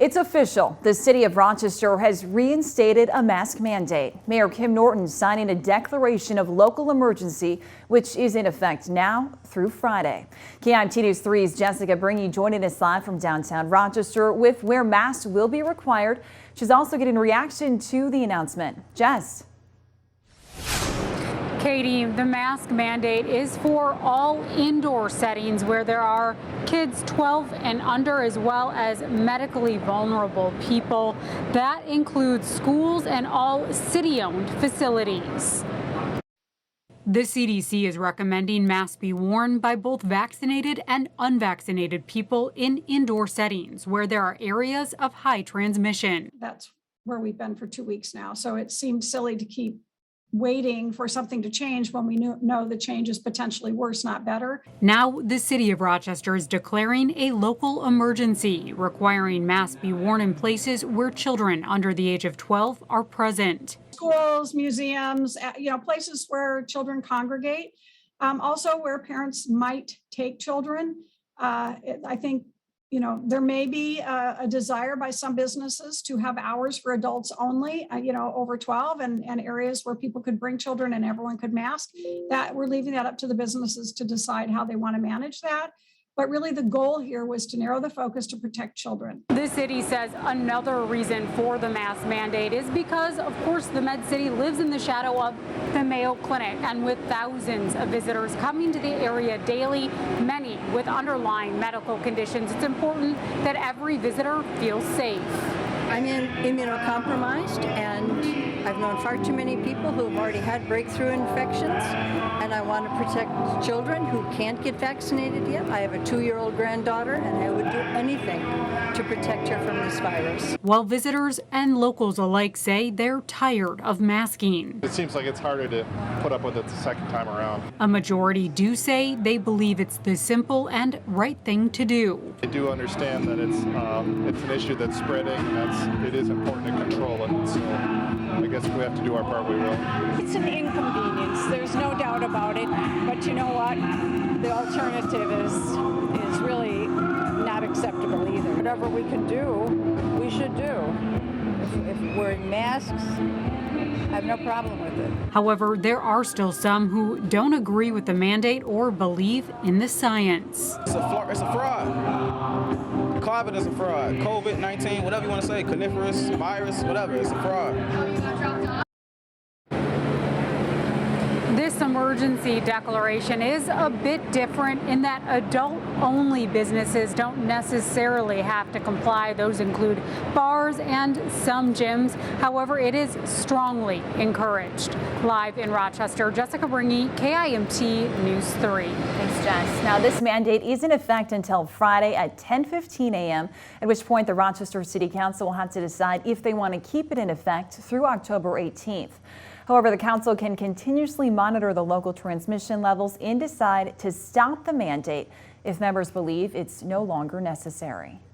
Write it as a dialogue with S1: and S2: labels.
S1: It's official. The city of Rochester has reinstated a mask mandate. Mayor Kim Norton signing a declaration of local emergency, which is in effect now through Friday. KIMT News 3's Jessica Bringy joining us live from downtown Rochester with where masks will be required. She's also getting a reaction to the announcement. Jess.
S2: Katie, the mask mandate is for all indoor settings where there are kids 12 and under, as well as medically vulnerable people. That includes schools and all city-owned facilities. The CDC is recommending masks be worn by both vaccinated and unvaccinated people in indoor settings where there are areas of high transmission.
S3: That's where we've been for 2 weeks now. So it seemed silly to keep waiting for something to change when we know the change is potentially worse, not better.
S2: Now, the city of Rochester is declaring a local emergency, requiring masks be worn in places where children under the age of 12 are present.
S3: Schools, museums, places where children congregate, also where parents might take children. I think there may be a desire by some businesses to have hours for adults only, over 12 and areas where people could bring children and everyone could mask. That we're leaving that up to the businesses to decide how they want to manage that. But really the goal here was to narrow the focus to protect children.
S2: The city says another reason for the mask mandate is because, of course, the Med City lives in the shadow of the Mayo Clinic, and with thousands of visitors coming to the area daily, many with underlying medical conditions, it's important that every visitor feels safe.
S4: I'm immunocompromised, and I've known far too many people who have already had breakthrough infections, and I want to protect children who can't get vaccinated yet. I have a 2-year-old granddaughter, and I would do anything to protect her from this virus.
S2: While visitors and locals alike say they're tired of masking.
S5: It seems like it's harder to put up with it the second time around.
S2: A majority do say they believe it's the simple and right thing to do.
S5: I do understand that it's an issue that's spreading, and it is important to control it. So I guess if we have to do our part, we will.
S6: It's an inconvenience. There's no doubt about it. But you know what? The alternative is really not acceptable either. Whatever we can do, we should do. If wearing masks, I have no problem with it.
S2: However, there are still some who don't agree with the mandate or believe in the science.
S7: It's a fraud. COVID is a fraud. COVID-19, whatever you want to say, coniferous virus, whatever, it's a fraud.
S2: This emergency declaration is a bit different in that adult-only businesses don't necessarily have to comply. Those include bars and some gyms. However, it is strongly encouraged. Live in Rochester, Jessica Bringy, KIMT News 3.
S1: Thanks, Jess. Now, this mandate is in effect until Friday at 10:15 a.m., at which point the Rochester City Council will have to decide if they want to keep it in effect through October 18th. However, the council can continuously monitor the local transmission levels and decide to stop the mandate if members believe it's no longer necessary.